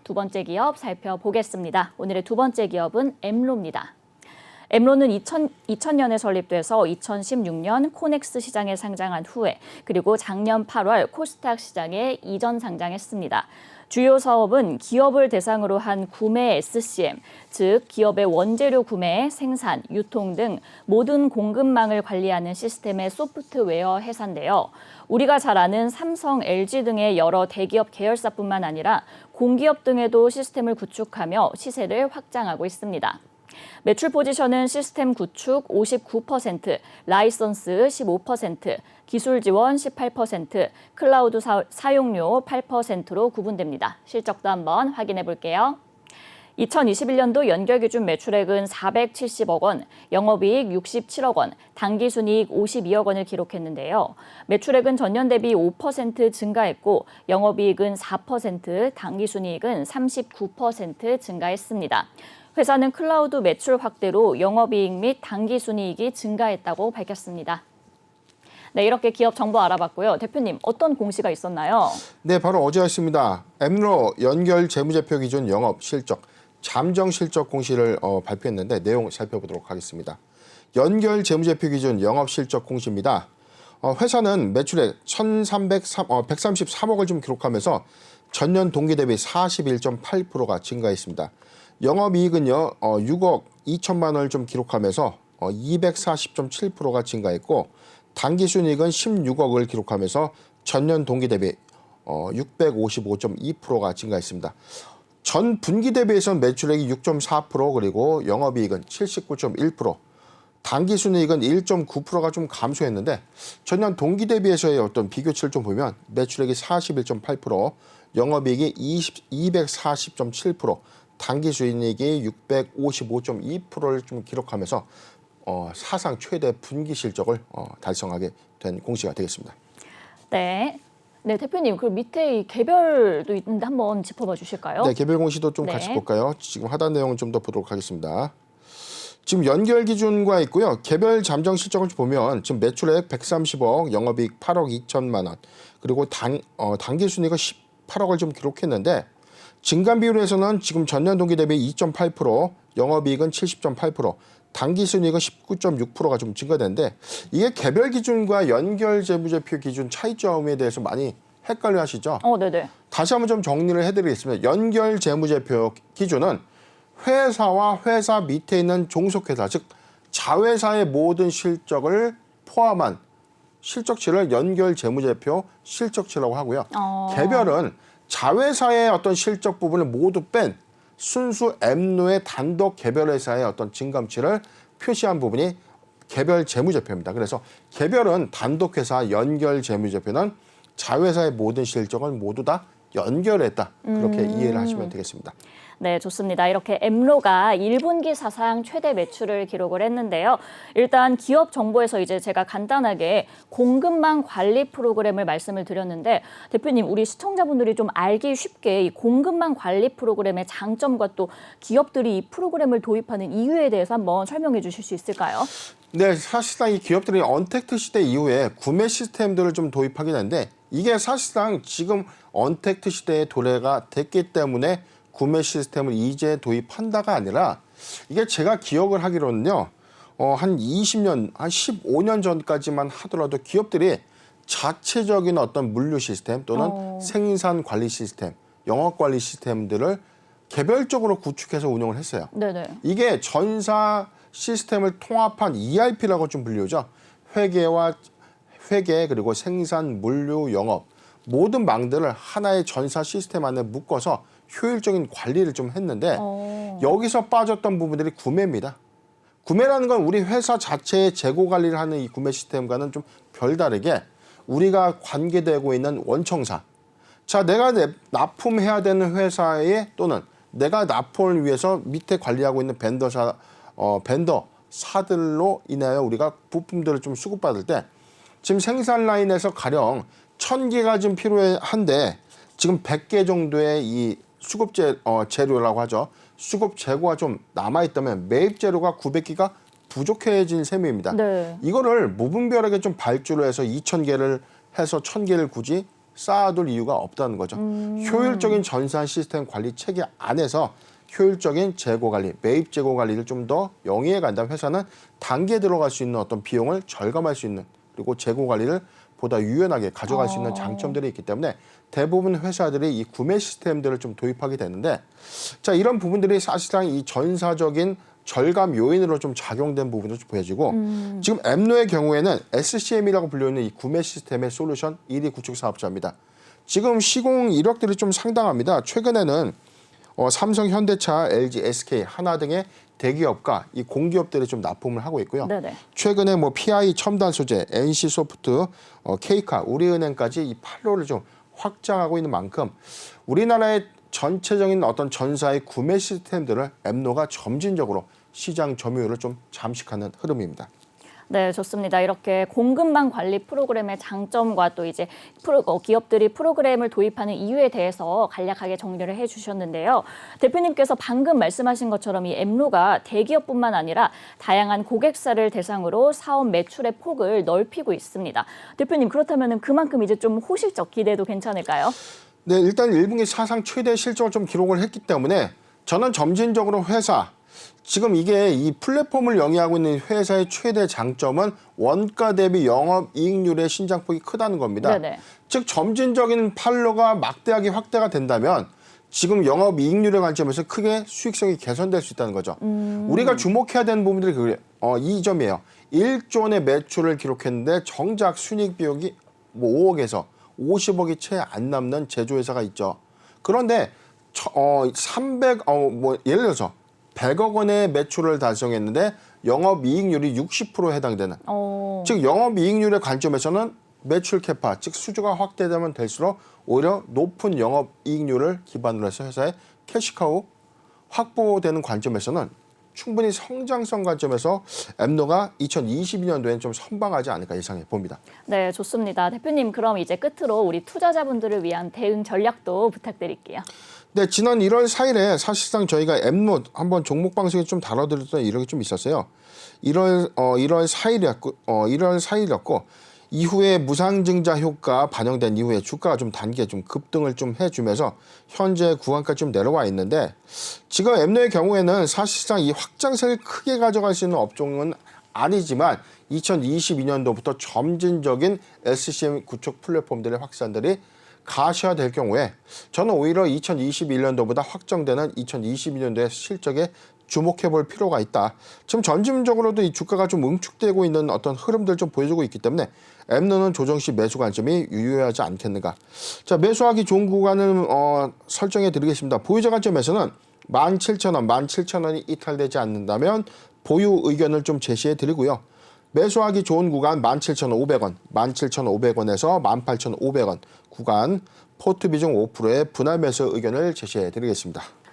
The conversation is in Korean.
두 번째 기업 살펴보겠습니다. 오늘의 두 번째 기업은 엠로입니다. 엠로는 2000년에 설립돼서 2016년 코넥스 시장에 상장한 후에 그리고 작년 8월 코스닥 시장에 이전 상장했습니다. 주요 사업은 기업을 대상으로 한 구매 SCM, 즉 기업의 원재료 구매, 생산, 유통 등 모든 공급망을 관리하는 시스템의 소프트웨어 회사인데요. 우리가 잘 아는 삼성, LG 등의 여러 대기업 계열사뿐만 아니라 공기업 등에도 시스템을 구축하며 시세를 확장하고 있습니다. 매출 포지션은 시스템 구축 59%, 라이선스 15%, 기술 지원 18%, 클라우드 사용료 8%로 구분됩니다. 실적도 한번 확인해 볼게요. 2021년도 연결 기준 매출액은 470억 원, 영업이익 67억 원, 당기순이익 52억 원을 기록했는데요. 매출액은 전년 대비 5% 증가했고 영업이익은 4%, 당기순이익은 39% 증가했습니다. 회사는 클라우드 매출 확대로 영업이익 및 당기순이익이 증가했다고 밝혔습니다. 네, 이렇게 기업 정보 알아봤고요. 대표님, 어떤 공시가 있었나요? 네, 바로 어제였습니다. 엠로 연결 재무제표 기준 영업 실적, 잠정 실적 공시를 발표했는데 내용 살펴보도록 하겠습니다. 연결 재무제표 기준 영업 실적 공시입니다. 회사는 매출액 133억을 좀 기록하면서 전년 동기 대비 41.8%가 증가했습니다. 영업이익은요 6억 2천만 원을 좀 기록하면서 240.7%가 증가했고 당기순이익은 16억을 기록하면서 전년 동기 대비 655.2%가 증가했습니다. 전 분기 대비해서는 매출액이 6.4% 그리고 영업이익은 79.1%, 당기순이익은 1.9%가 좀 감소했는데 전년 동기 대비해서의 어떤 비교치를 좀 보면 매출액이 41.8%, 영업이익이 240.7%, 당기순이익이 655.2%를 좀 기록하면서 사상 최대 분기 실적을 달성하게 된 공시가 되겠습니다. 네. 네, 대표님, 그 밑에 이 개별도 있는데 한번 짚어봐 주실까요? 네, 개별 공시도 좀 같이 볼까요? 지금 하단 내용을 좀 더 보도록 하겠습니다. 지금 연결 기준과 있고요. 개별 잠정 실적을 보면 지금 매출액 130억, 영업이익 8억 2천만 원, 그리고 당기순이익은 18억을 좀 기록했는데 증감 비율에서는 지금 전년 동기 대비 2.8%, 영업이익은 70.8%, 당기순이익은 19.6%가 좀 증가되는데 이게 개별 기준과 연결 재무제표 기준 차이점에 대해서 많이 헷갈려 하시죠? 네네. 다시 한번 좀 정리를 해드리겠습니다. 연결 재무제표 기준은 회사와 회사 밑에 있는 종속회사, 즉 자회사의 모든 실적을 포함한 실적치를 연결 재무제표 실적치라고 하고요. 개별은 자회사의 어떤 실적 부분을 모두 뺀 순수 엠로의 단독 개별 회사의 어떤 증감치를 표시한 부분이 개별 재무제표입니다. 그래서 개별은 단독 회사, 연결 재무제표는 자회사의 모든 실적을 모두 다 연결했다. 그렇게 이해를 하시면 되겠습니다. 네, 좋습니다. 이렇게 엠로가 1분기 사상 최대 매출을 기록을 했는데요. 일단 기업 정보에서 이제 제가 간단하게 공급망 관리 프로그램을 말씀을 드렸는데 대표님, 우리 시청자분들이 좀 알기 쉽게 이 공급망 관리 프로그램의 장점과 또 기업들이 이 프로그램을 도입하는 이유에 대해서 한번 설명해 주실 수 있을까요? 네, 사실상 이 기업들이 언택트 시대 이후에 구매 시스템들을 좀 도입하게 되는데 이게 사실상 지금 언택트 시대의 도래가 됐기 때문에 구매 시스템을 이제 도입한다가 아니라 이게 제가 기억을 하기로는요. 한 20년, 한 15년 전까지만 하더라도 기업들이 자체적인 어떤 물류 시스템 또는 생산 관리 시스템, 영업 관리 시스템들을 개별적으로 구축해서 운영을 했어요. 네네. 이게 전사 시스템을 통합한 ERP라고 좀 불리우죠. 회계 그리고 생산, 물류, 영업 모든 망들을 하나의 전사 시스템 안에 묶어서 효율적인 관리를 좀 했는데 여기서 빠졌던 부분들이 구매입니다. 구매라는 건 우리 회사 자체의 재고 관리를 하는 이 구매 시스템과는 좀 별다르게 우리가 관계되고 있는 원청사. 자, 내가 납품해야 되는 회사에 또는 내가 납품을 위해서 밑에 관리하고 있는 벤더사들로 인하여 우리가 부품들을 좀 수급받을 때 지금 생산 라인에서 가령 1000개가 좀 필요한데 지금 100개 정도의 이 수급 재료라고 하죠. 수급 재고가 좀 남아있다면 매입 재료가 900개가 부족해진 셈입니다. 네. 이거를 무분별하게 좀 발주를 해서 2000개를 해서 1000개를 굳이 쌓아둘 이유가 없다는 거죠. 효율적인 전산 시스템 관리 체계 안에서 효율적인 재고 관리, 매입 재고 관리를 좀 더 영위해 간다면 회사는 단기에 들어갈 수 있는 어떤 비용을 절감할 수 있는, 그리고 재고 관리를 보다 유연하게 가져갈 수 있는 장점들이 있기 때문에 대부분 회사들이 이 구매 시스템들을 좀 도입하게 되는데, 자, 이런 부분들이 사실상 이 전사적인 절감 요인으로 좀 작용된 부분도 좀 보여지고, 지금 엠노의 경우에는 SCM이라고 불리는 이 구매 시스템의 솔루션 1위 구축 사업자입니다. 지금 시공 이력들이 좀 상당합니다. 최근에는 삼성, 현대차, LG, SK, 하나 등의 대기업과 이 공기업들이 좀 납품을 하고 있고요. 네네. 최근에 뭐 PI 첨단 소재, NC 소프트, K카, 우리은행까지 이 판로를 좀 확장하고 있는 만큼 우리나라의 전체적인 어떤 전사의 구매 시스템들을 엠노가 점진적으로 시장 점유율을 좀 잠식하는 흐름입니다. 네, 좋습니다. 이렇게 공급망 관리 프로그램의 장점과 또 이제 기업들이 프로그램을 도입하는 이유에 대해서 간략하게 정리를 해주셨는데요. 대표님께서 방금 말씀하신 것처럼 이 엠노가 대기업뿐만 아니라 다양한 고객사를 대상으로 사업 매출의 폭을 넓히고 있습니다. 대표님, 그렇다면 그만큼 이제 좀 호실적 기대도 괜찮을까요? 네, 일단 1분기 사상 최대 실적을 좀 기록을 했기 때문에 저는 점진적으로 회사, 지금 이게 이 플랫폼을 영위하고 있는 회사의 최대 장점은 원가 대비 영업이익률의 신장폭이 크다는 겁니다. 네네. 즉 점진적인 판로가 막대하게 확대가 된다면 지금 영업이익률의 관점에서 크게 수익성이 개선될 수 있다는 거죠. 우리가 주목해야 되는 부분들이 이 점이에요. 1조 원의 매출을 기록했는데 정작 순이익 비용이 뭐 5억에서 50억이 채 안 남는 제조회사가 있죠. 그런데 예를 들어서 100억 원의 매출을 달성했는데 영업이익률이 60%에 해당되는. 즉 영업이익률의 관점에서는 매출 캐파, 즉 수주가 확대되면 될수록 오히려 높은 영업이익률을 기반으로 해서 회사의 캐시카우 확보되는 관점에서는 충분히 성장성 관점에서 엠노가 2022년도에는 좀 선방하지 않을까 예상해 봅니다. 네, 좋습니다. 대표님, 그럼 이제 끝으로 우리 투자자분들을 위한 대응 전략도 부탁드릴게요. 네, 지난 1월 4일에 사실상 저희가 엠노 한번 종목 방송에 좀 다뤄드렸던 이력이 좀 있었어요. 1월 4일이었고 이후에 무상증자 효과 반영된 이후에 주가가 좀 단기에 좀 급등을 좀 해주면서 현재 구간까지 좀 내려와 있는데, 지금 엠노의 경우에는 사실상 이 확장세를 크게 가져갈 수 있는 업종은 아니지만 2022년도부터 점진적인 SCM 구축 플랫폼들의 확산들이 가시화될 경우에 저는 오히려 2021년도보다 확정되는 2022년도의 실적에 주목해 볼 필요가 있다. 지금 점진적으로도 이 주가가 좀 응축되고 있는 어떤 흐름들 좀 보여주고 있기 때문에 엠노는 조정 시 매수 관점이 유효하지 않겠는가. 자, 매수하기 좋은 구간을 설정해 드리겠습니다. 보유자 관점에서는 17,000원, 17,000원이 이탈되지 않는다면 보유 의견을 좀 제시해 드리고요. 매수하기 좋은 구간 17,500원, 17,500원에서 18,500원 구간 포트 비중 5%의 분할 매수 의견을 제시해 드리겠습니다.